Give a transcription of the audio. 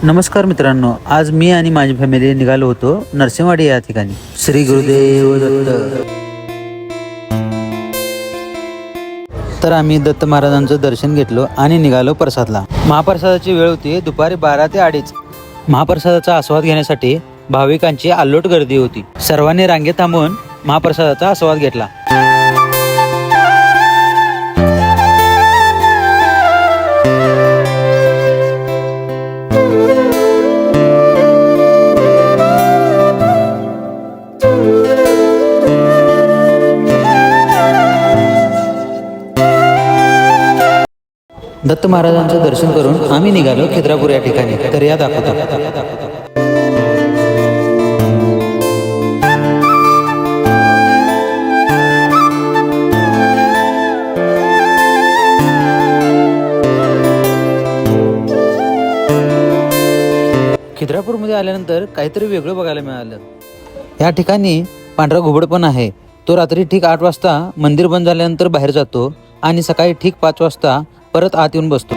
नमस्कार मित्रांनो, आज मी आणि माझी फॅमिली निघालो होतो नरसिंहवाडी या ठिकाणी. श्री गुरुदेव दत्त. तर आम्ही दत्त महाराजांचं दर्शन घेतलो आणि निघालो प्रसादला. महाप्रसादाची वेळ होती दुपारी 12 ते 2:30. महाप्रसादाचा आस्वाद घेण्यासाठी भाविकांची अल्लोट गर्दी होती. सर्वांनी रांगेत थांबून महाप्रसादाचा आस्वाद घेतला. दत्त महाराजांचं दर्शन करून आम्ही निघालो खिद्रापूर या ठिकाणी. तर या दाखवतो. खिद्रापूरमध्ये आल्यानंतर काहीतरी वेगळं बघायला मिळालं. या ठिकाणी पांढरा घुबड पण आहे. तो रात्री ठीक 8 वाजता मंदिर बंद झाल्यानंतर बाहेर जातो आणि सकाळी ठीक 5 वाजता परत आत येऊन बसतो.